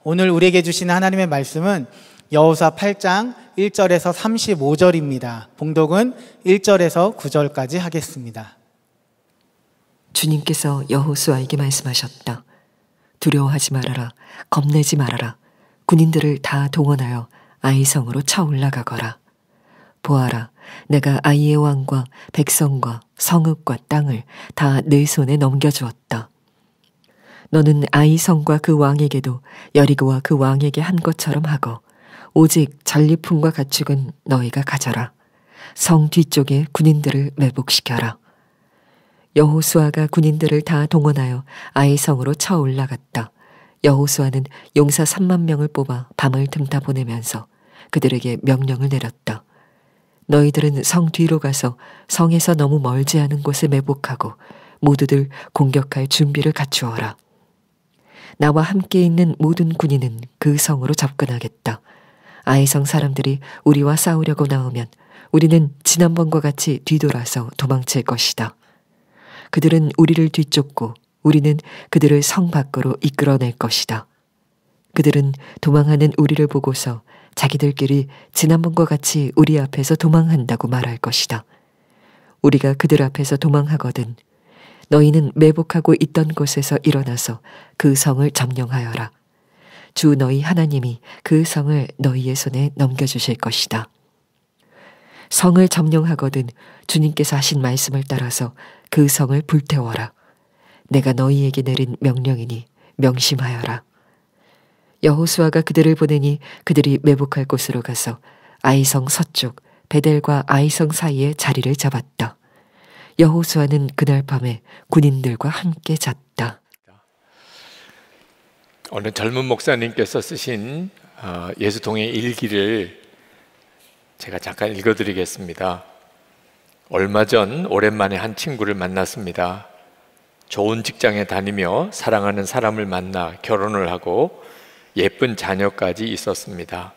오늘 우리에게 주시는 하나님의 말씀은 여호수아 8장 1절에서 35절입니다. 봉독은 1절에서 9절까지 하겠습니다. 주님께서 여호수아에게 말씀하셨다. 두려워하지 말아라. 겁내지 말아라. 군인들을 다 동원하여 아이성으로 쳐 올라가거라. 보아라, 내가 아이의 왕과 백성과 성읍과 땅을 다 내 손에 넘겨주었다. 너는 아이성과 그 왕에게도 여리고와 그 왕에게 한 것처럼 하고 오직 전리품과 가축은 너희가 가져라. 성 뒤쪽에 군인들을 매복시켜라. 여호수아가 군인들을 다 동원하여 아이성으로 쳐 올라갔다. 여호수아는 용사 3만 명을 뽑아 밤을 틈타 보내면서 그들에게 명령을 내렸다. 너희들은 성 뒤로 가서 성에서 너무 멀지 않은 곳에 매복하고 모두들 공격할 준비를 갖추어라. 나와 함께 있는 모든 군인은 그 성으로 접근하겠다. 아이성 사람들이 우리와 싸우려고 나오면 우리는 지난번과 같이 뒤돌아서 도망칠 것이다. 그들은 우리를 뒤쫓고 우리는 그들을 성 밖으로 이끌어낼 것이다. 그들은 도망하는 우리를 보고서 자기들끼리 지난번과 같이 우리 앞에서 도망한다고 말할 것이다. 우리가 그들 앞에서 도망하거든 너희는 매복하고 있던 곳에서 일어나서 그 성을 점령하여라. 주 너희 하나님이 그 성을 너희의 손에 넘겨주실 것이다. 성을 점령하거든 주님께서 하신 말씀을 따라서 그 성을 불태워라. 내가 너희에게 내린 명령이니 명심하여라. 여호수아가 그들을 보내니 그들이 매복할 곳으로 가서 아이성 서쪽 베델과 아이성 사이에 자리를 잡았다. 여호수아는 그날 밤에 군인들과 함께 잤다. 어느 젊은 목사님께서 쓰신 예수통의 일기를 제가 잠깐 읽어드리겠습니다. 얼마 전 오랜만에 한 친구를 만났습니다. 좋은 직장에 다니며 사랑하는 사람을 만나 결혼을 하고 예쁜 자녀까지 있었습니다.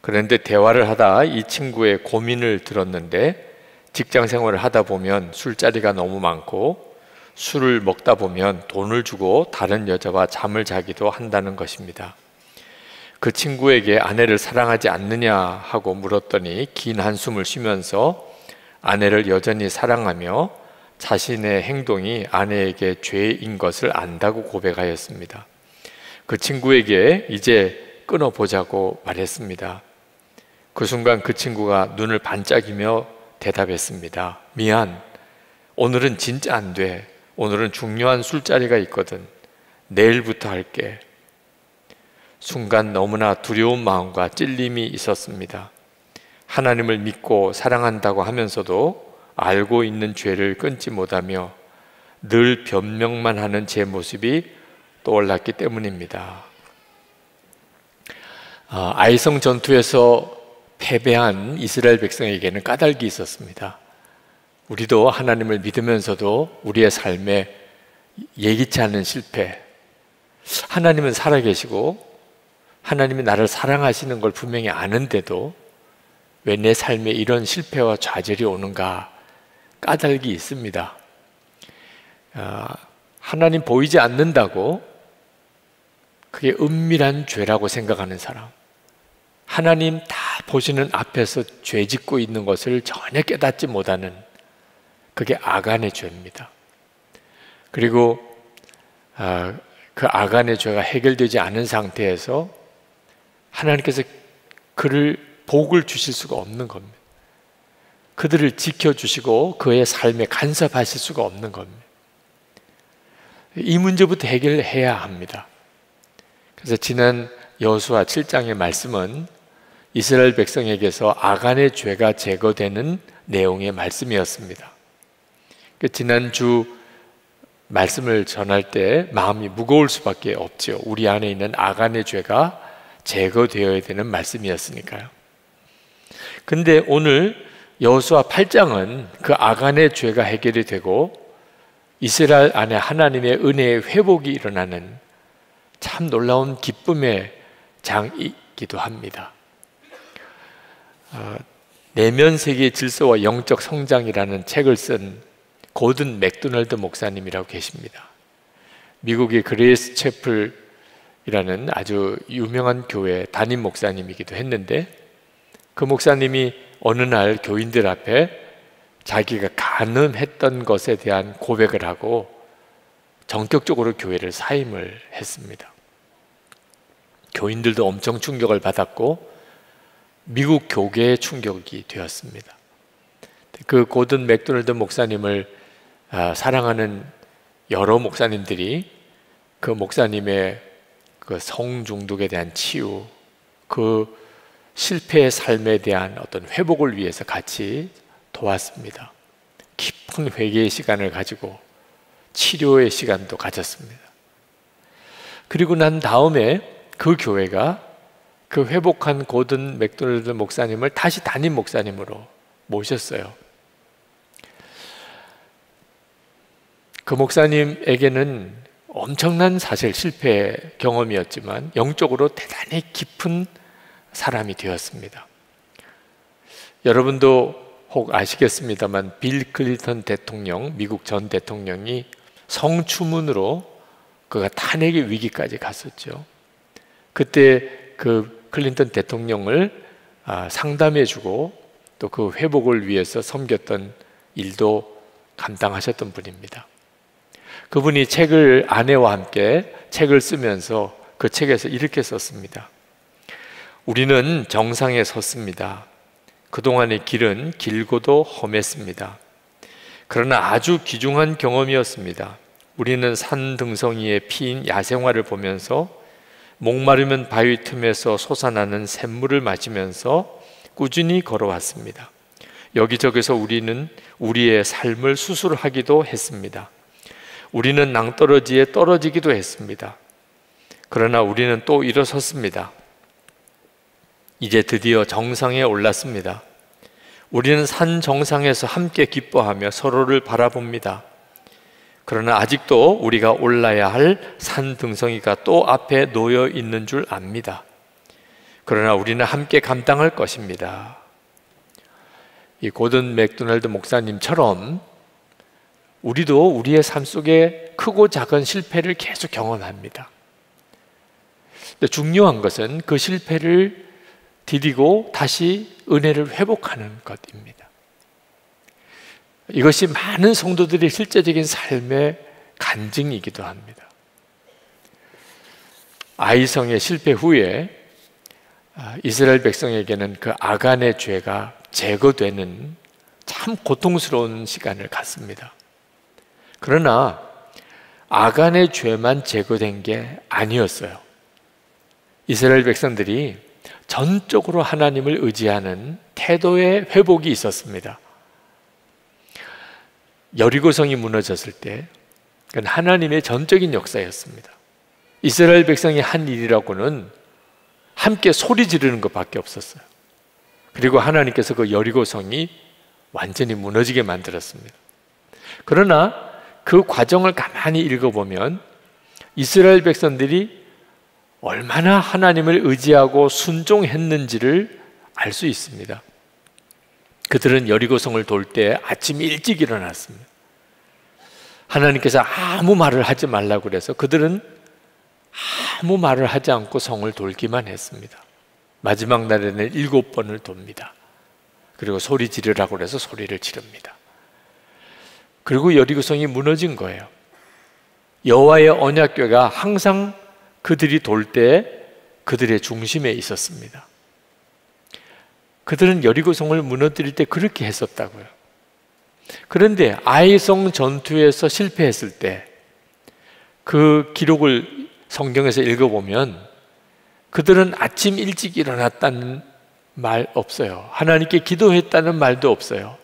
그런데 대화를 하다 이 친구의 고민을 들었는데 직장 생활을 하다 보면 술자리가 너무 많고 술을 먹다 보면 돈을 주고 다른 여자와 잠을 자기도 한다는 것입니다. 그 친구에게 아내를 사랑하지 않느냐 하고 물었더니 긴 한숨을 쉬면서 아내를 여전히 사랑하며 자신의 행동이 아내에게 죄인 것을 안다고 고백하였습니다. 그 친구에게 이제 끊어보자고 말했습니다. 그 순간 그 친구가 눈을 반짝이며 대답했습니다. 미안, 오늘은 진짜 안 돼. 오늘은 중요한 술자리가 있거든. 내일부터 할게. 순간 너무나 두려운 마음과 찔림이 있었습니다. 하나님을 믿고 사랑한다고 하면서도 알고 있는 죄를 끊지 못하며 늘 변명만 하는 제 모습이 떠올랐기 때문입니다. 아이성 전투에서 패배한 이스라엘 백성에게는 까닭이 있었습니다. 우리도 하나님을 믿으면서도 우리의 삶에 예기치 않은 실패, 하나님은 살아계시고 하나님이 나를 사랑하시는 걸 분명히 아는데도 왜 내 삶에 이런 실패와 좌절이 오는가 까닭이 있습니다. 하나님 보이지 않는다고 그게 은밀한 죄라고 생각하는 사람, 하나님 다 보시는 앞에서 죄 짓고 있는 것을 전혀 깨닫지 못하는 그게 아간의 죄입니다. 그리고 그 아간의 죄가 해결되지 않은 상태에서 하나님께서 그를 복을 주실 수가 없는 겁니다. 그들을 지켜주시고 그의 삶에 간섭하실 수가 없는 겁니다. 이 문제부터 해결해야 합니다. 그래서 지난 여호수아 7장의 말씀은 이스라엘 백성에게서 아간의 죄가 제거되는 내용의 말씀이었습니다. 지난주 말씀을 전할 때 마음이 무거울 수밖에 없죠. 우리 안에 있는 아간의 죄가 제거되어야 되는 말씀이었으니까요. 근데 오늘 여호수아 8장은 그 아간의 죄가 해결이 되고 이스라엘 안에 하나님의 은혜의 회복이 일어나는 참 놀라운 기쁨의 장이기도 합니다. 내면 세계의 질서와 영적 성장이라는 책을 쓴 고든 맥도널드 목사님이라고 계십니다. 미국의 그레이스 채플 아주 유명한 교회 담임 목사님이기도 했는데, 그 목사님이 어느 날 교인들 앞에 자기가 간음했던 것에 대한 고백을 하고 전격적으로 교회를 사임을 했습니다. 교인들도 엄청 충격을 받았고 미국 교계에 충격이 되었습니다. 그 고든 맥도날드 목사님을 사랑하는 여러 목사님들이 그 목사님의 그 성중독에 대한 치유, 그 실패의 삶에 대한 어떤 회복을 위해서 같이 도왔습니다. 깊은 회개의 시간을 가지고 치료의 시간도 가졌습니다. 그리고 난 다음에 그 교회가 그 회복한 고든 맥도날드 목사님을 다시 담임 목사님으로 모셨어요. 그 목사님에게는 엄청난 사실 실패 경험이었지만 영적으로 대단히 깊은 사람이 되었습니다. 여러분도 혹 아시겠습니다만 빌 클린턴 대통령, 미국 전 대통령이 성추문으로 그가 탄핵의 위기까지 갔었죠. 그때 그 클린턴 대통령을 상담해주고 또 그 회복을 위해서 섬겼던 일도 감당하셨던 분입니다. 그분이 아내와 함께 책을 쓰면서 그 책에서 이렇게 썼습니다. 우리는 정상에 섰습니다. 그동안의 길은 길고도 험했습니다. 그러나 아주 귀중한 경험이었습니다. 우리는 산 등성이에 피인 야생화를 보면서 목마르면 바위 틈에서 솟아나는 샘물을 마시면서 꾸준히 걸어왔습니다. 여기저기서 우리는 우리의 삶을 수술하기도 했습니다. 우리는 낭떠러지에 떨어지기도 했습니다. 그러나 우리는 또 일어섰습니다. 이제 드디어 정상에 올랐습니다. 우리는 산 정상에서 함께 기뻐하며 서로를 바라봅니다. 그러나 아직도 우리가 올라야 할 산 등성이가 또 앞에 놓여 있는 줄 압니다. 그러나 우리는 함께 감당할 것입니다. 이 고든 맥도날드 목사님처럼 우리도 우리의 삶 속에 크고 작은 실패를 계속 경험합니다. 근데 중요한 것은 그 실패를 디디고 다시 은혜를 회복하는 것입니다. 이것이 많은 성도들의 실제적인 삶의 간증이기도 합니다. 아이성의 실패 후에 이스라엘 백성에게는 그 아간의 죄가 제거되는 참 고통스러운 시간을 갖습니다. 그러나 아간의 죄만 제거된 게 아니었어요. 이스라엘 백성들이 전적으로 하나님을 의지하는 태도의 회복이 있었습니다. 여리고성이 무너졌을 때 그건 하나님의 전적인 역사였습니다. 이스라엘 백성이 한 일이라고는 함께 소리 지르는 것밖에 없었어요. 그리고 하나님께서 그 여리고성이 완전히 무너지게 만들었습니다. 그러나 그 과정을 가만히 읽어보면 이스라엘 백성들이 얼마나 하나님을 의지하고 순종했는지를 알 수 있습니다. 그들은 여리고성을 돌 때 아침 일찍 일어났습니다. 하나님께서 아무 말을 하지 말라고 그래서 그들은 아무 말을 하지 않고 성을 돌기만 했습니다. 마지막 날에는 7번을 돕니다. 그리고 소리 지르라고 그래서 소리를 지릅니다. 그리고 여리고성이 무너진 거예요. 여호와의 언약궤가 항상 그들이 돌 때 그들의 중심에 있었습니다. 그들은 여리고성을 무너뜨릴 때 그렇게 했었다고요. 그런데 아이성 전투에서 실패했을 때 그 기록을 성경에서 읽어보면 그들은 아침 일찍 일어났다는 말 없어요. 하나님께 기도했다는 말도 없어요.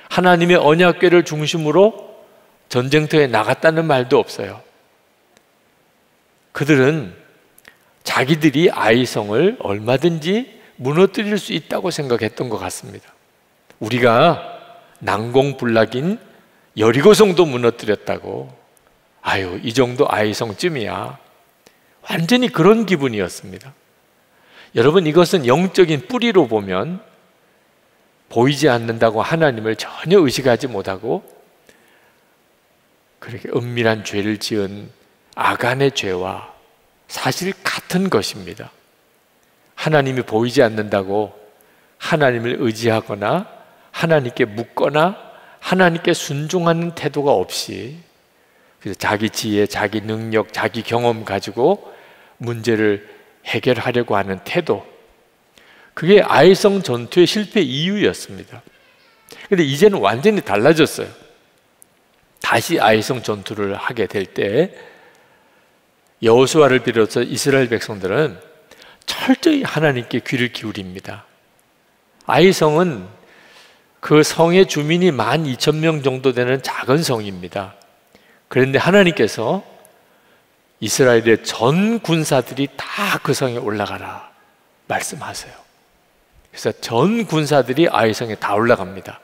하나님의 언약궤를 중심으로 전쟁터에 나갔다는 말도 없어요. 그들은 자기들이 아이성을 얼마든지 무너뜨릴 수 있다고 생각했던 것 같습니다. 우리가 난공불락인 여리고성도 무너뜨렸다고, 아유 이 정도 아이성쯤이야, 완전히 그런 기분이었습니다. 여러분, 이것은 영적인 뿌리로 보면 보이지 않는다고 하나님을 전혀 의식하지 못하고 그렇게 은밀한 죄를 지은 아간의 죄와 사실 같은 것입니다. 하나님이 보이지 않는다고 하나님을 의지하거나 하나님께 묻거나 하나님께 순종하는 태도가 없이 그래서 자기 지혜, 자기 능력, 자기 경험 가지고 문제를 해결하려고 하는 태도, 그게 아이성 전투의 실패 이유였습니다. 그런데 이제는 완전히 달라졌어요. 다시 아이성 전투를 하게 될 때 여호수아를 비롯해서 이스라엘 백성들은 철저히 하나님께 귀를 기울입니다. 아이성은 그 성의 주민이 12,000명 정도 되는 작은 성입니다. 그런데 하나님께서 이스라엘의 전 군사들이 다 그 성에 올라가라 말씀하세요. 그래서 전 군사들이 아이성에 다 올라갑니다.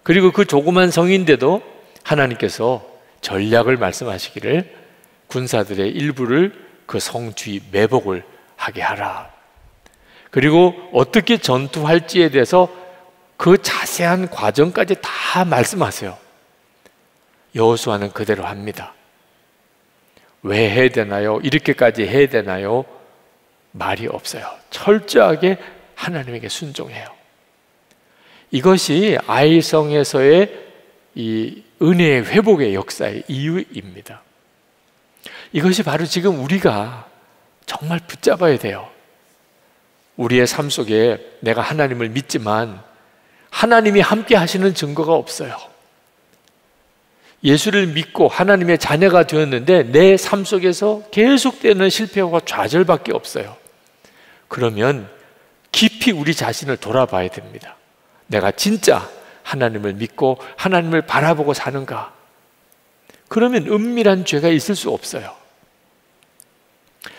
그리고 그 조그만 성인데도 하나님께서 전략을 말씀하시기를 군사들의 일부를 그 성 주위 매복을 하게 하라. 그리고 어떻게 전투할지에 대해서 그 자세한 과정까지 다 말씀하세요. 여호수아는 그대로 합니다. 왜 해야 되나요? 이렇게까지 해야 되나요? 말이 없어요. 철저하게 하나님에게 순종해요. 이것이 아이성에서의 이 은혜의 회복의 역사의 이유입니다. 이것이 바로 지금 우리가 정말 붙잡아야 돼요. 우리의 삶 속에 내가 하나님을 믿지만 하나님이 함께 하시는 증거가 없어요. 예수를 믿고 하나님의 자녀가 되었는데 내 삶 속에서 계속되는 실패와 좌절밖에 없어요. 그러면 깊이 우리 자신을 돌아봐야 됩니다. 내가 진짜 하나님을 믿고 하나님을 바라보고 사는가? 그러면 은밀한 죄가 있을 수 없어요.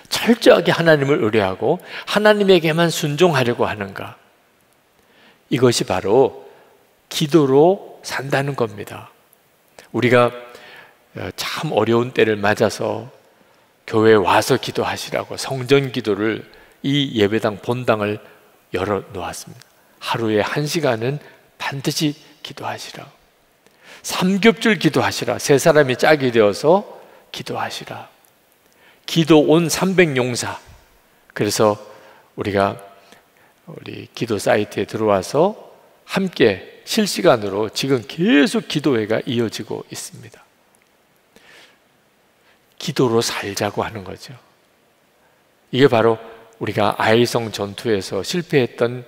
철저하게 하나님을 의뢰하고 하나님에게만 순종하려고 하는가? 이것이 바로 기도로 산다는 겁니다. 우리가 참 어려운 때를 맞아서 교회에 와서 기도하시라고 성전 기도를 이 예배당 본당을 열어 놓았습니다. 하루에 1시간은 반드시 기도하시라. 삼겹줄 기도하시라. 세 사람이 짝이 되어서 기도하시라. 기도 온 300용사. 그래서 우리가 우리 기도 사이트에 들어와서 함께 실시간으로 지금 계속 기도회가 이어지고 있습니다. 기도로 살자고 하는 거죠. 이게 바로 우리가 아이성 전투에서 실패했던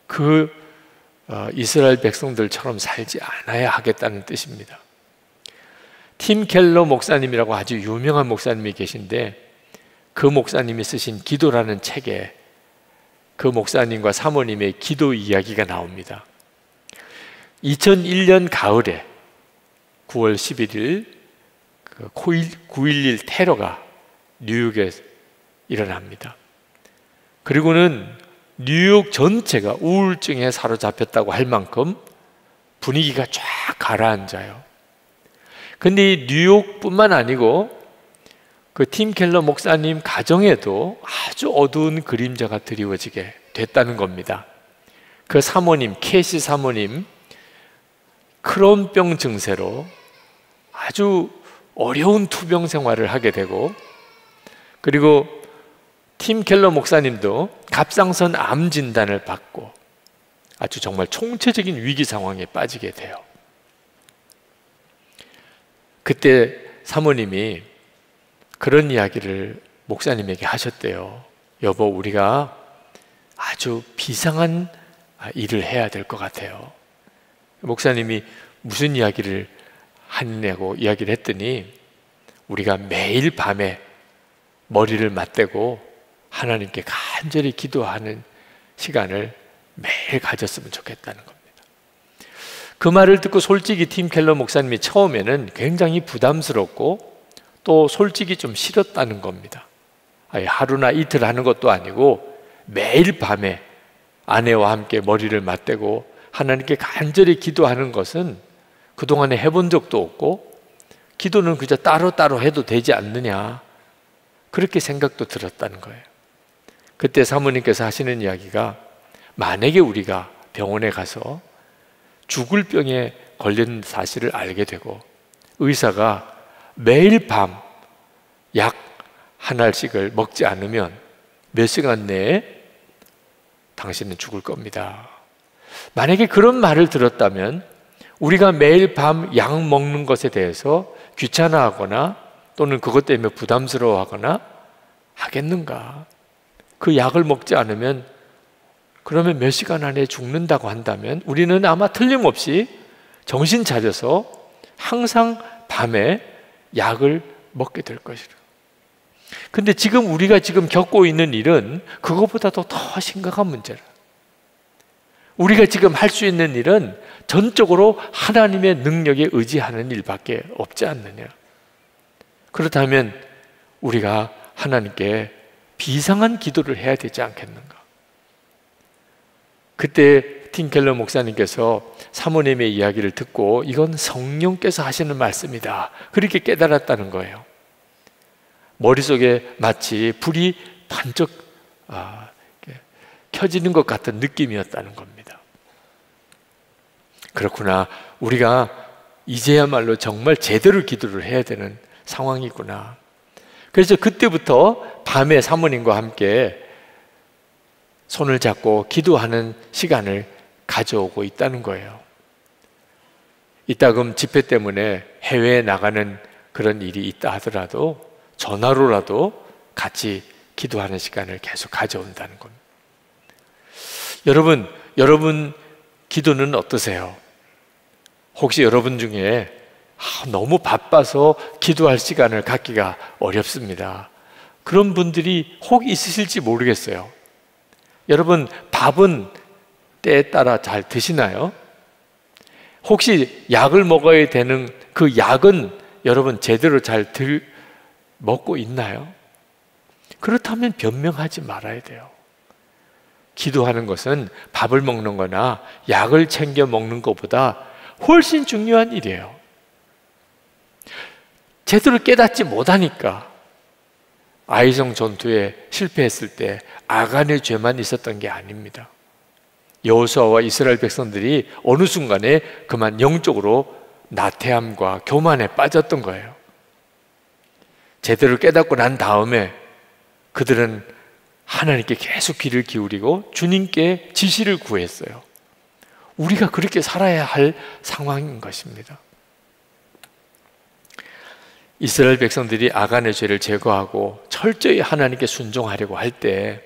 그 이스라엘 백성들처럼 살지 않아야 하겠다는 뜻입니다. 팀 켈러 목사님이라고 아주 유명한 목사님이 계신데 그 목사님이 쓰신 기도라는 책에 그 목사님과 사모님의 기도 이야기가 나옵니다. 2001년 가을에 9월 11일 9.11 테러가 뉴욕에 일어납니다. 그리고는 뉴욕 전체가 우울증에 사로잡혔다고 할 만큼 분위기가 쫙 가라앉아요. 근데 이 뉴욕뿐만 아니고 그 팀 켈러 목사님 가정에도 아주 어두운 그림자가 드리워지게 됐다는 겁니다. 그 사모님, 캐시 사모님, 크론병 증세로 아주 어려운 투병 생활을 하게 되고, 그리고 팀 켈러 목사님도 갑상선 암 진단을 받고 아주 정말 총체적인 위기 상황에 빠지게 돼요. 그때 사모님이 그런 이야기를 목사님에게 하셨대요. 여보, 우리가 아주 비상한 일을 해야 될 것 같아요. 목사님이 무슨 이야기를 하냐고 이야기를 했더니 우리가 매일 밤에 머리를 맞대고 하나님께 간절히 기도하는 시간을 매일 가졌으면 좋겠다는 겁니다. 그 말을 듣고 솔직히 팀 켈러 목사님이 처음에는 굉장히 부담스럽고 또 솔직히 좀 싫었다는 겁니다. 하루나 이틀 하는 것도 아니고 매일 밤에 아내와 함께 머리를 맞대고 하나님께 간절히 기도하는 것은 그동안에 해본 적도 없고 기도는 그저 따로따로 해도 되지 않느냐, 그렇게 생각도 들었다는 거예요. 그때 사모님께서 하시는 이야기가, 만약에 우리가 병원에 가서 죽을 병에 걸린 사실을 알게 되고 의사가 매일 밤 약 한 알씩을 먹지 않으면 몇 시간 내에 당신은 죽을 겁니다. 만약에 그런 말을 들었다면 우리가 매일 밤 약 먹는 것에 대해서 귀찮아하거나 또는 그것 때문에 부담스러워하거나 하겠는가? 그 약을 먹지 않으면 그러면 몇 시간 안에 죽는다고 한다면 우리는 아마 틀림없이 정신 차려서 항상 밤에 약을 먹게 될 것이라. 근데 지금 우리가 지금 겪고 있는 일은 그것보다도 더 심각한 문제라. 우리가 지금 할 수 있는 일은 전적으로 하나님의 능력에 의지하는 일밖에 없지 않느냐. 그렇다면 우리가 하나님께 비상한 기도를 해야 되지 않겠는가? 그때 팀켈러 목사님께서 사모님의 이야기를 듣고 이건 성령께서 하시는 말씀이다, 그렇게 깨달았다는 거예요. 머릿속에 마치 불이 반짝 켜지는 것 같은 느낌이었다는 겁니다. 그렇구나, 우리가 이제야말로 정말 제대로 기도를 해야 되는 상황이구나. 그래서 그때부터 밤에 사모님과 함께 손을 잡고 기도하는 시간을 가져오고 있다는 거예요. 이따금 집회 때문에 해외에 나가는 그런 일이 있다 하더라도 전화로라도 같이 기도하는 시간을 계속 가져온다는 겁니다. 여러분 기도는 어떠세요? 혹시 여러분 중에 너무 바빠서 기도할 시간을 갖기가 어렵습니다, 그런 분들이 혹 있으실지 모르겠어요. 여러분, 밥은 때에 따라 잘 드시나요? 혹시 약을 먹어야 되는 그 약은 여러분 제대로 잘 먹고 있나요? 그렇다면 변명하지 말아야 돼요. 기도하는 것은 밥을 먹는 거나 약을 챙겨 먹는 것보다 훨씬 중요한 일이에요. 제대로 깨닫지 못하니까 아이성 전투에 실패했을 때 아간의 죄만 있었던 게 아닙니다. 여호수아와 이스라엘 백성들이 어느 순간에 그만 영적으로 나태함과 교만에 빠졌던 거예요. 제대로 깨닫고 난 다음에 그들은 하나님께 계속 귀를 기울이고 주님께 지시를 구했어요. 우리가 그렇게 살아야 할 상황인 것입니다. 이스라엘 백성들이 아간의 죄를 제거하고 철저히 하나님께 순종하려고 할 때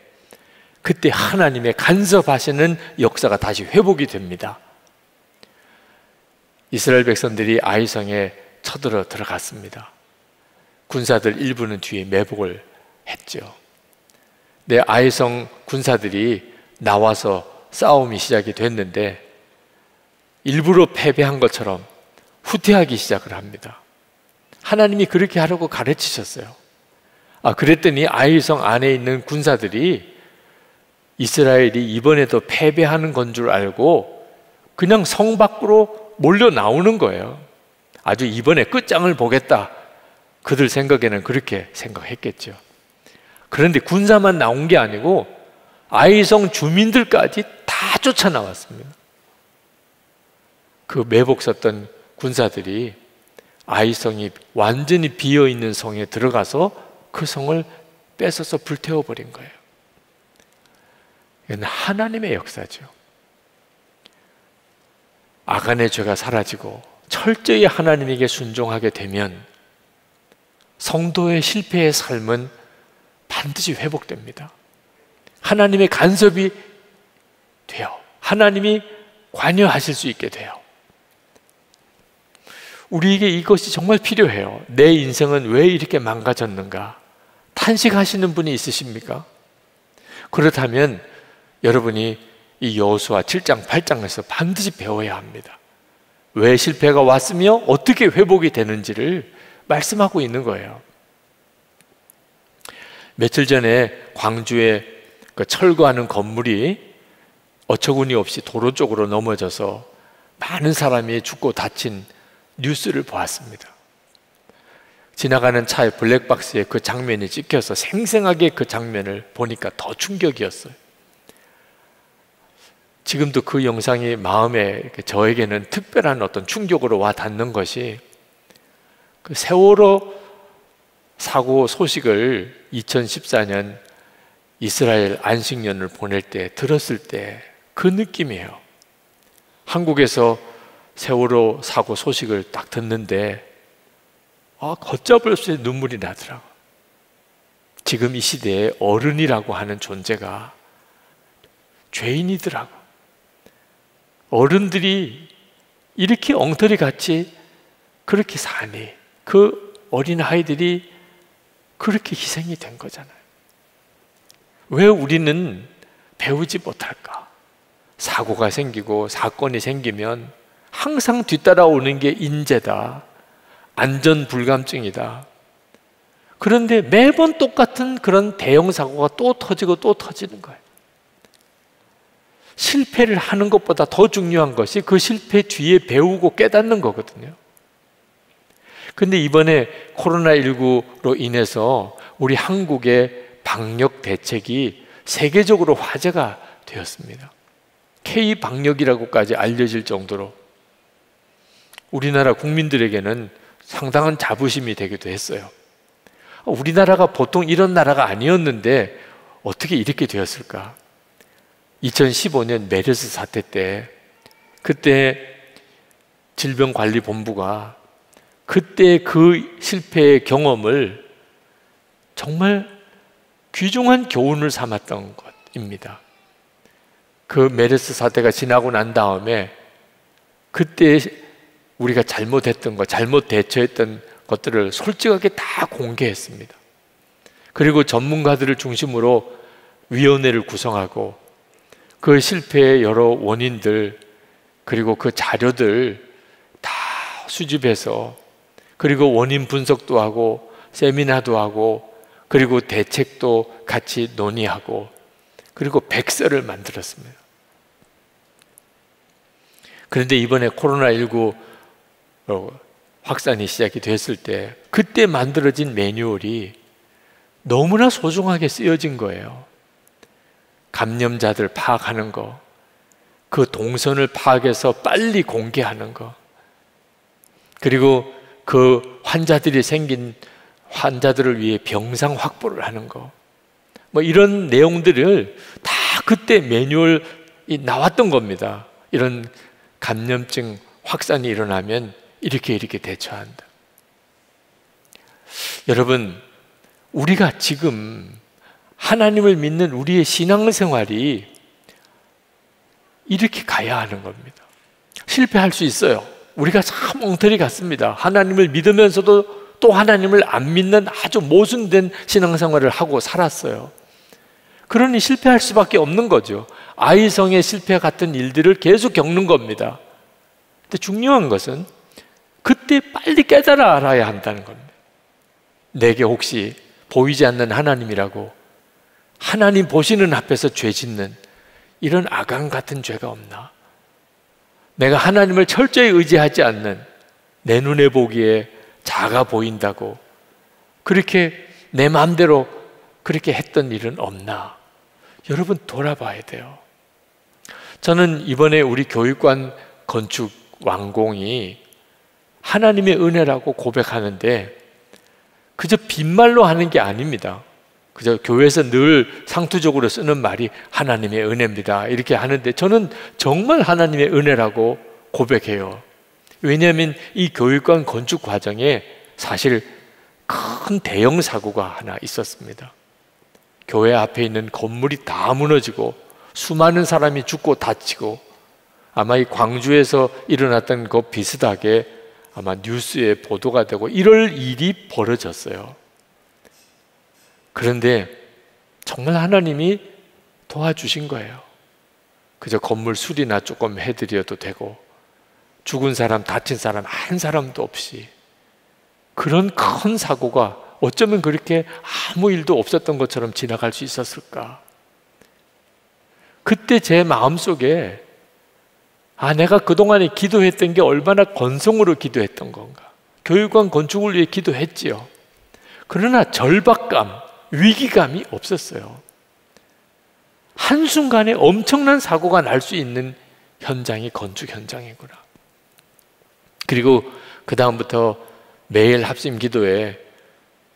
그때 하나님의 간섭하시는 역사가 다시 회복이 됩니다. 이스라엘 백성들이 아이성에 쳐들어 들어갔습니다. 군사들 일부는 뒤에 매복을 했죠. 아이성 군사들이 나와서 싸움이 시작이 됐는데 일부러 패배한 것처럼 후퇴하기 시작을 합니다. 하나님이 그렇게 하라고 가르치셨어요. 그랬더니 아이성 안에 있는 군사들이 이스라엘이 이번에도 패배하는 건 줄 알고 그냥 성 밖으로 몰려 나오는 거예요. 아주 이번에 끝장을 보겠다, 그들 생각에는 그렇게 생각했겠죠. 그런데 군사만 나온 게 아니고 아이성 주민들까지 다 쫓아나왔습니다. 그 매복 섰던 군사들이 아이성이 완전히 비어있는 성에 들어가서 그 성을 뺏어서 불태워버린 거예요. 이건 하나님의 역사죠. 아간의 죄가 사라지고 철저히 하나님에게 순종하게 되면 성도의 실패의 삶은 반드시 회복됩니다. 하나님의 간섭이 돼요. 하나님이 관여하실 수 있게 돼요. 우리에게 이것이 정말 필요해요. 내 인생은 왜 이렇게 망가졌는가? 탄식하시는 분이 있으십니까? 그렇다면 여러분이 이 여호수아 7장 8장에서 반드시 배워야 합니다. 왜 실패가 왔으며 어떻게 회복이 되는지를 말씀하고 있는 거예요. 며칠 전에 광주에 그 철거하는 건물이 어처구니 없이 도로 쪽으로 넘어져서 많은 사람이 죽고 다친 뉴스를 보았습니다. 지나가는 차의 블랙박스에 그 장면이 찍혀서 생생하게 그 장면을 보니까 더 충격이었어요. 지금도 그 영상이 마음에 저에게는 특별한 어떤 충격으로 와 닿는 것이 그 세월호 사고 소식을 2014년 이스라엘 안식년을 보낼 때 들었을 때 그 느낌이에요. 한국에서 세월호 사고 소식을 딱 듣는데 걷잡을 수 없이 눈물이 나더라고. 지금 이 시대에 어른이라고 하는 존재가 죄인이더라고. 어른들이 이렇게 엉터리 같이 그렇게 사니 그 어린 아이들이 그렇게 희생이 된 거잖아요. 왜 우리는 배우지 못할까? 사고가 생기고 사건이 생기면 항상 뒤따라오는 게 인재다, 안전불감증이다. 그런데 매번 똑같은 그런 대형 사고가 또 터지고 또 터지는 거예요. 실패를 하는 것보다 더 중요한 것이 그 실패 뒤에 배우고 깨닫는 거거든요. 근데 이번에 코로나19로 인해서 우리 한국의 방역 대책이 세계적으로 화제가 되었습니다. K-방역이라고까지 알려질 정도로 우리나라 국민들에게는 상당한 자부심이 되기도 했어요. 우리나라가 보통 이런 나라가 아니었는데 어떻게 이렇게 되었을까? 2015년 메르스 사태 때 그때 질병관리본부가 그때 그 실패의 경험을 정말 귀중한 교훈을 삼았던 것입니다. 그 메르스 사태가 지나고 난 다음에 그때 우리가 잘못했던 것, 잘못 대처했던 것들을 솔직하게 다 공개했습니다. 그리고 전문가들을 중심으로 위원회를 구성하고 그 실패의 여러 원인들 그리고 그 자료들 다 수집해서 그리고 원인 분석도 하고 세미나도 하고 그리고 대책도 같이 논의하고 그리고 백서를 만들었습니다. 그런데 이번에 코로나19 확산이 시작이 됐을 때 그때 만들어진 매뉴얼이 너무나 소중하게 쓰여진 거예요. 감염자들 파악하는 거, 그 동선을 파악해서 빨리 공개하는 거, 그리고 그 환자들이 생긴 환자들을 위해 병상 확보를 하는 거, 뭐 이런 내용들을 다 그때 매뉴얼이 나왔던 겁니다. 이런 감염증 확산이 일어나면 이렇게 대처한다. 여러분, 우리가 지금 하나님을 믿는 우리의 신앙생활이 이렇게 가야 하는 겁니다. 실패할 수 있어요. 우리가 참 엉터리 같습니다. 하나님을 믿으면서도 또 하나님을 안 믿는 아주 모순된 신앙생활을 하고 살았어요. 그러니 실패할 수밖에 없는 거죠. 아이성의 실패 같은 일들을 계속 겪는 겁니다. 근데 중요한 것은 그때 빨리 깨달아 알아야 한다는 겁니다. 내게 혹시 보이지 않는 하나님이라고 하나님 보시는 앞에서 죄 짓는 이런 아간 같은 죄가 없나? 내가 하나님을 철저히 의지하지 않는 내 눈에 보기에 작아 보인다고 그렇게 내 마음대로 그렇게 했던 일은 없나? 여러분 돌아봐야 돼요. 저는 이번에 우리 교육관 건축 완공이 하나님의 은혜라고 고백하는데 그저 빈말로 하는 게 아닙니다. 그저 교회에서 늘 상투적으로 쓰는 말이 하나님의 은혜입니다 이렇게 하는데 저는 정말 하나님의 은혜라고 고백해요. 왜냐하면 이 교육관 건축 과정에 사실 큰 대형 사고가 하나 있었습니다. 교회 앞에 있는 건물이 다 무너지고 수많은 사람이 죽고 다치고 아마 이 광주에서 일어났던 것 비슷하게 아마 뉴스에 보도가 되고 이럴 일이 벌어졌어요. 그런데 정말 하나님이 도와주신 거예요. 그저 건물 수리나 조금 해드려도 되고 죽은 사람, 다친 사람 한 사람도 없이 그런 큰 사고가 어쩌면 그렇게 아무 일도 없었던 것처럼 지나갈 수 있었을까? 그때 제 마음속에 내가 그동안에 기도했던 게 얼마나 건성으로 기도했던 건가? 교육관 건축을 위해 기도했지요. 그러나 절박감, 위기감이 없었어요. 한순간에 엄청난 사고가 날 수 있는 현장이 건축 현장이구나. 그리고 그 다음부터 매일 합심 기도에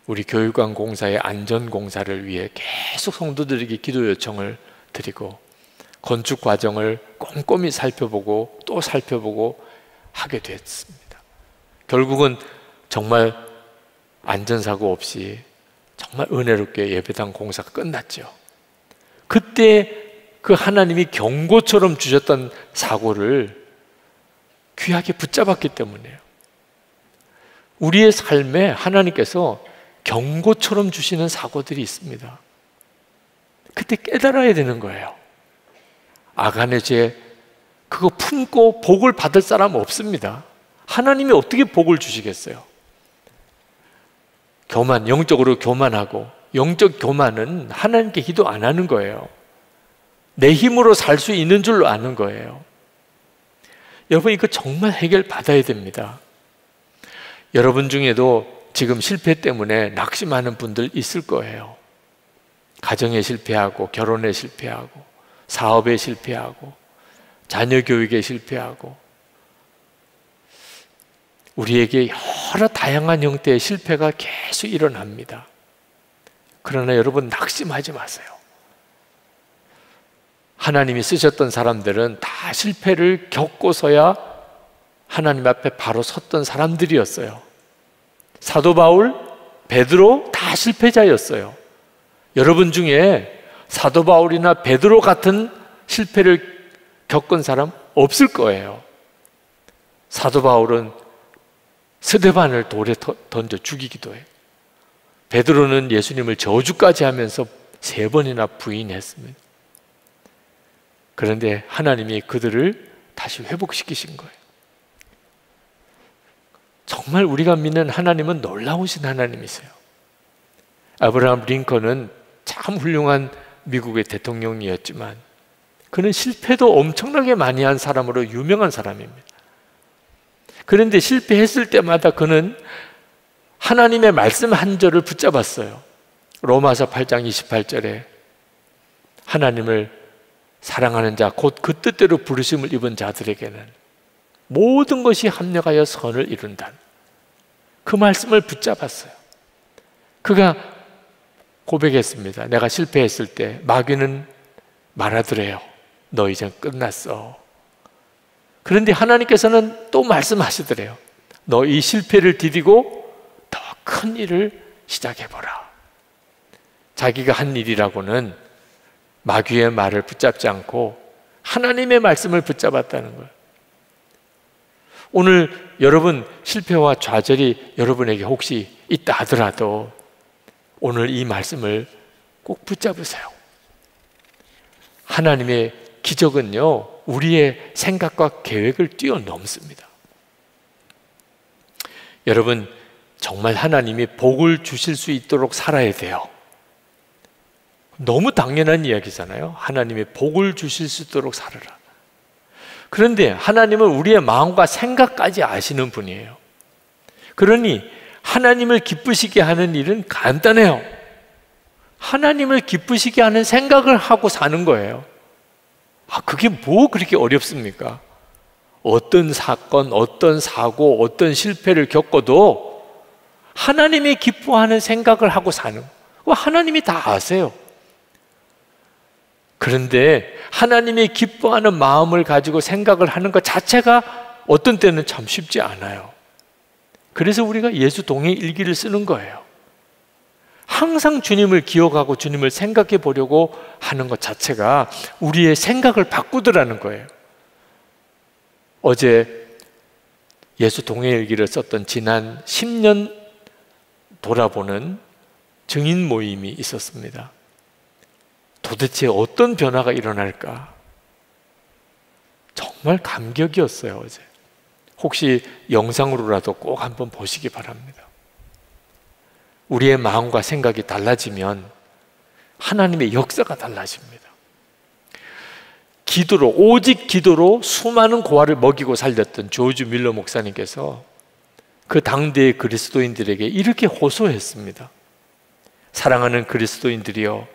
우리 교육관 공사의 안전 공사를 위해 계속 성도들에게 기도 요청을 드리고 건축 과정을 꼼꼼히 살펴보고 또 살펴보고 하게 됐습니다. 결국은 정말 안전사고 없이 정말 은혜롭게 예배당 공사가 끝났죠. 그때 그 하나님이 경고처럼 주셨던 사고를 귀하게 붙잡았기 때문이에요. 우리의 삶에 하나님께서 경고처럼 주시는 사고들이 있습니다. 그때 깨달아야 되는 거예요. 아간의 죄, 그거 품고 복을 받을 사람 없습니다. 하나님이 어떻게 복을 주시겠어요? 교만, 영적으로 교만하고, 영적 교만은 하나님께 기도 안 하는 거예요. 내 힘으로 살 수 있는 줄로 아는 거예요. 여러분, 이거 정말 해결 받아야 됩니다. 여러분 중에도 지금 실패 때문에 낙심하는 분들 있을 거예요. 가정에 실패하고, 결혼에 실패하고, 사업에 실패하고, 자녀 교육에 실패하고, 우리에게 여러 다양한 형태의 실패가 계속 일어납니다. 그러나 여러분, 낙심하지 마세요. 하나님이 쓰셨던 사람들은 다 실패를 겪고서야 하나님 앞에 바로 섰던 사람들이었어요. 사도 바울, 베드로 다 실패자였어요. 여러분 중에 사도 바울이나 베드로 같은 실패를 겪은 사람 없을 거예요. 사도 바울은 스데반을 돌에 던져 죽이기도 해요. 베드로는 예수님을 저주까지 하면서 3번이나 부인했습니다. 그런데 하나님이 그들을 다시 회복시키신 거예요. 정말 우리가 믿는 하나님은 놀라우신 하나님이세요. 아브라함 링컨은 참 훌륭한 미국의 대통령이었지만 그는 실패도 엄청나게 많이 한 사람으로 유명한 사람입니다. 그런데 실패했을 때마다 그는 하나님의 말씀 한 절을 붙잡았어요. 로마서 8장 28절에 하나님을 사랑하는 자, 곧 그 뜻대로 부르심을 입은 자들에게는 모든 것이 합력하여 선을 이룬다. 그 말씀을 붙잡았어요. 그가 고백했습니다. 내가 실패했을 때 마귀는 말하더래요. 너 이제 끝났어. 그런데 하나님께서는 또 말씀하시더래요. 너 이 실패를 디디고 더 큰 일을 시작해보라. 자기가 한 일이라고는 마귀의 말을 붙잡지 않고 하나님의 말씀을 붙잡았다는 거예요. 오늘 여러분 실패와 좌절이 여러분에게 혹시 있다 하더라도 오늘 이 말씀을 꼭 붙잡으세요. 하나님의 기적은요, 우리의 생각과 계획을 뛰어넘습니다. 여러분, 정말 하나님이 복을 주실 수 있도록 살아야 돼요. 너무 당연한 이야기잖아요. 하나님이 복을 주실 수 있도록 살아라. 그런데 하나님은 우리의 마음과 생각까지 아시는 분이에요. 그러니 하나님을 기쁘시게 하는 일은 간단해요. 하나님을 기쁘시게 하는 생각을 하고 사는 거예요. 그게 뭐 그렇게 어렵습니까? 어떤 사건, 어떤 사고, 어떤 실패를 겪어도 하나님이 기뻐하는 생각을 하고 사는 거. 하나님이 다 아세요. 그런데 하나님이 기뻐하는 마음을 가지고 생각을 하는 것 자체가 어떤 때는 참 쉽지 않아요. 그래서 우리가 예수 동행 일기를 쓰는 거예요. 항상 주님을 기억하고 주님을 생각해 보려고 하는 것 자체가 우리의 생각을 바꾸더라는 거예요. 어제 예수 동행 일기를 썼던 지난 10년 돌아보는 증인 모임이 있었습니다. 도대체 어떤 변화가 일어날까? 정말 감격이었어요, 어제. 혹시 영상으로라도 꼭 한번 보시기 바랍니다. 우리의 마음과 생각이 달라지면 하나님의 역사가 달라집니다. 기도로, 오직 기도로 수많은 고아를 먹이고 살렸던 조지 밀러 목사님께서 그 당대의 그리스도인들에게 이렇게 호소했습니다. 사랑하는 그리스도인들이여,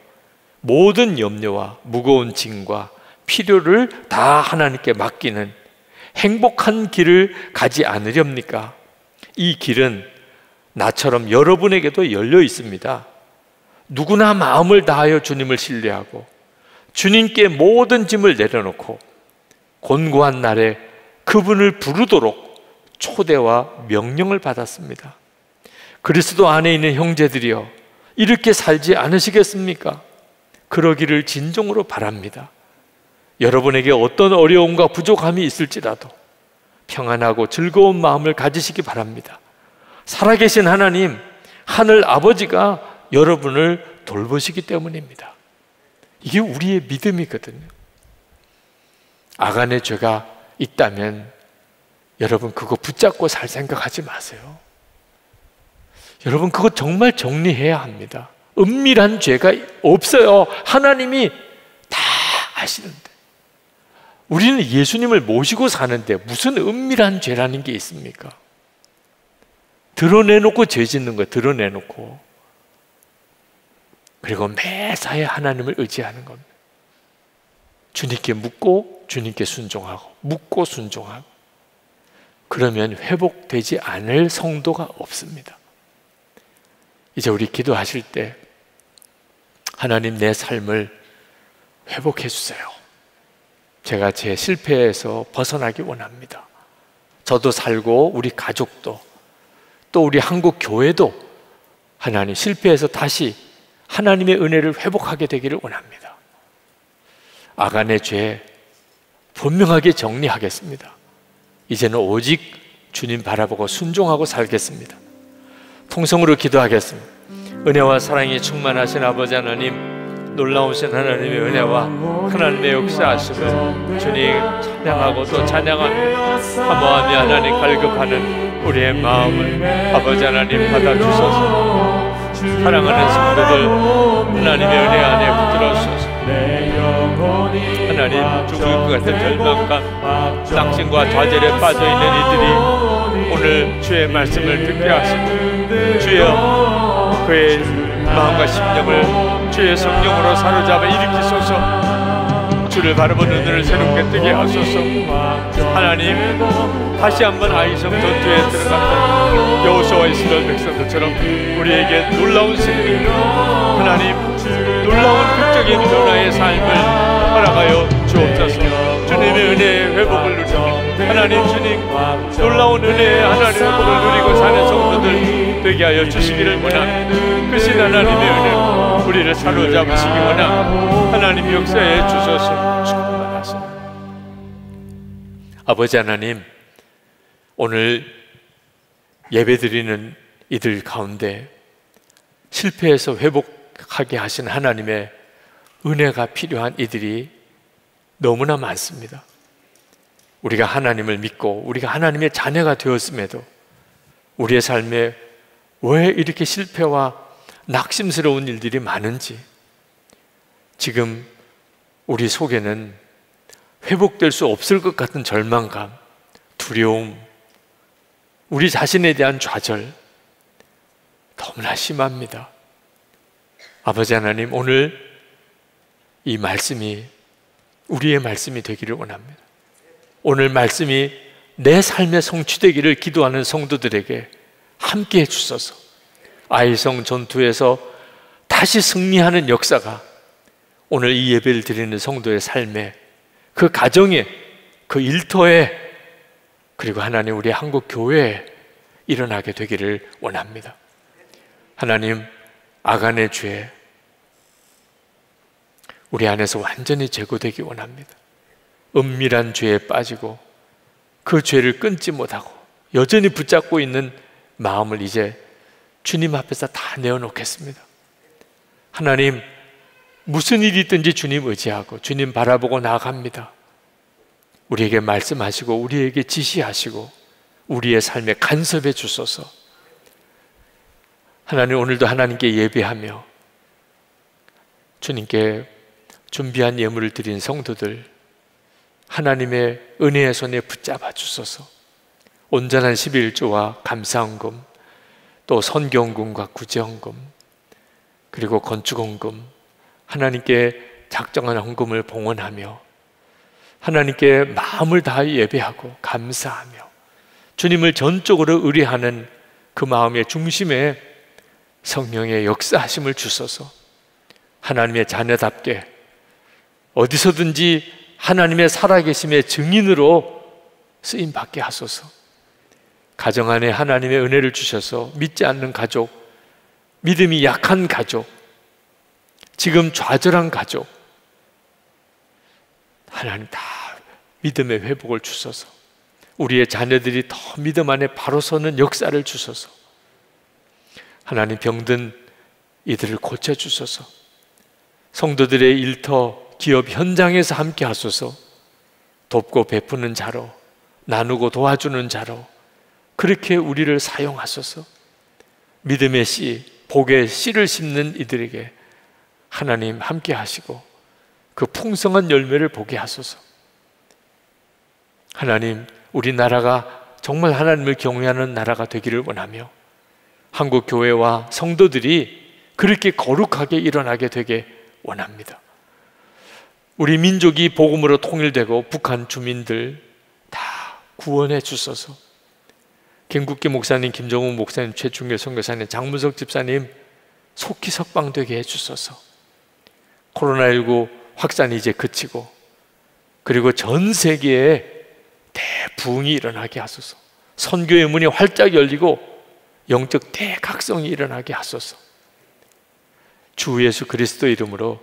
모든 염려와 무거운 짐과 필요를 다 하나님께 맡기는 행복한 길을 가지 않으렵니까? 이 길은 나처럼 여러분에게도 열려 있습니다. 누구나 마음을 다하여 주님을 신뢰하고 주님께 모든 짐을 내려놓고 곤고한 날에 그분을 부르도록 초대와 명령을 받았습니다. 그리스도 안에 있는 형제들이여, 이렇게 살지 않으시겠습니까? 그러기를 진정으로 바랍니다. 여러분에게 어떤 어려움과 부족함이 있을지라도 평안하고 즐거운 마음을 가지시기 바랍니다. 살아계신 하나님, 하늘 아버지가 여러분을 돌보시기 때문입니다. 이게 우리의 믿음이거든요. 아간의 죄가 있다면 여러분 그거 붙잡고 살 생각하지 마세요. 여러분 그거 정말 정리해야 합니다. 은밀한 죄가 없어요. 하나님이 다 아시는데. 우리는 예수님을 모시고 사는데 무슨 은밀한 죄라는 게 있습니까? 드러내놓고 죄 짓는 거예요. 드러내놓고. 그리고 매사에 하나님을 의지하는 겁니다. 주님께 묻고 주님께 순종하고, 묻고 순종하고. 그러면 회복되지 않을 성도가 없습니다. 이제 우리 기도하실 때 하나님, 내 삶을 회복해 주세요. 제가 제 실패에서 벗어나기 원합니다. 저도 살고 우리 가족도, 또 우리 한국 교회도 하나님, 실패해서 다시 하나님의 은혜를 회복하게 되기를 원합니다. 아간의 죄 분명하게 정리하겠습니다. 이제는 오직 주님 바라보고 순종하고 살겠습니다. 통성으로 기도하겠습니다. 은혜와 사랑이 충만하신 아버지 하나님, 놀라우신 하나님의 은혜와 하나님의 역사하심을 주님 찬양하고 또 찬양합니다. 사모하며 하나님 갈급하는 우리의 마음을 아버지 하나님 받아주소서. 사랑하는 성도들 하나님의 은혜 안에 붙들어주소서. 하나님, 죽을 것 같은 절망감, 낙심과 좌절에 빠져있는 이들이 오늘 주의 말씀을 듣게 하시고, 주여 그의 마음과 심령을 주의 성령으로 사로잡아 일으키소서. 주를 바라보는 눈을 새롭게 뜨게 하소서. 하나님, 다시 한번 아이성 전투에 들어갔던 여호수아와 이스라엘 백성들처럼 우리에게 놀라운 승리, 하나님 놀라운 극적인 변화의 삶을 허락하여 주옵소서. 주님의 은혜의 회복을 누리며 하나님, 주님 놀라운 은혜의 하나님의 회복을 누리고 사는 성도들 되게 하여 주시기를 원합니다. 크신 하나님의 은혜 우리를 사로잡으시기 원합니다. 하나님 역사에 주셔서 충만하소서. 아버지 하나님, 오늘 예배드리는 이들 가운데 실패해서 회복하게 하신 하나님의 은혜가 필요한 이들이 너무나 많습니다. 우리가 하나님을 믿고 우리가 하나님의 자녀가 되었음에도 우리의 삶에 왜 이렇게 실패와 낙심스러운 일들이 많은지, 지금 우리 속에는 회복될 수 없을 것 같은 절망감, 두려움, 우리 자신에 대한 좌절 너무나 심합니다. 아버지 하나님, 오늘 이 말씀이 우리의 말씀이 되기를 원합니다. 오늘 말씀이 내 삶에 성취되기를 기도하는 성도들에게 함께 해주소서. 아이성 전투에서 다시 승리하는 역사가 오늘 이 예배를 드리는 성도의 삶에, 그 가정에, 그 일터에, 그리고 하나님 우리 한국 교회에 일어나게 되기를 원합니다. 하나님, 아간의 죄 우리 안에서 완전히 제거되기 원합니다. 은밀한 죄에 빠지고 그 죄를 끊지 못하고 여전히 붙잡고 있는 마음을 이제 주님 앞에서 다 내어놓겠습니다. 하나님, 무슨 일이 있든지 주님 의지하고 주님 바라보고 나아갑니다. 우리에게 말씀하시고 우리에게 지시하시고 우리의 삶에 간섭해 주소서. 하나님, 오늘도 하나님께 예배하며 주님께 준비한 예물을 드린 성도들 하나님의 은혜의 손에 붙잡아 주소서. 온전한 11조와 감사헌금, 또 선경금과 구제헌금, 그리고 건축헌금, 하나님께 작정한 헌금을 봉헌하며 하나님께 마음을 다해 예배하고 감사하며 주님을 전적으로 의뢰하는 그 마음의 중심에 성령의 역사하심을 주소서. 하나님의 자녀답게 어디서든지 하나님의 살아계심의 증인으로 쓰임받게 하소서. 가정 안에 하나님의 은혜를 주셔서 믿지 않는 가족, 믿음이 약한 가족, 지금 좌절한 가족, 하나님 다 믿음의 회복을 주소서. 우리의 자녀들이 더 믿음 안에 바로 서는 역사를 주소서. 하나님 병든 이들을 고쳐주소서. 성도들의 일터, 기업 현장에서 함께 하소서. 돕고 베푸는 자로, 나누고 도와주는 자로 그렇게 우리를 사용하소서. 믿음의 씨, 복의 씨를 심는 이들에게 하나님 함께 하시고 그 풍성한 열매를 보게 하소서. 하나님, 우리나라가 정말 하나님을 경외하는 나라가 되기를 원하며 한국 교회와 성도들이 그렇게 거룩하게 일어나게 되게 원합니다. 우리 민족이 복음으로 통일되고 북한 주민들 다 구원해 주소서. 김국기 목사님, 김정훈 목사님, 최충길 선교사님, 장문석 집사님 속히 석방되게 해주소서. 코로나19 확산이 이제 그치고 그리고 전 세계에 대부흥이 일어나게 하소서. 선교의 문이 활짝 열리고 영적 대각성이 일어나게 하소서. 주 예수 그리스도 이름으로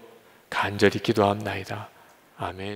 간절히 기도합나이다. 아멘.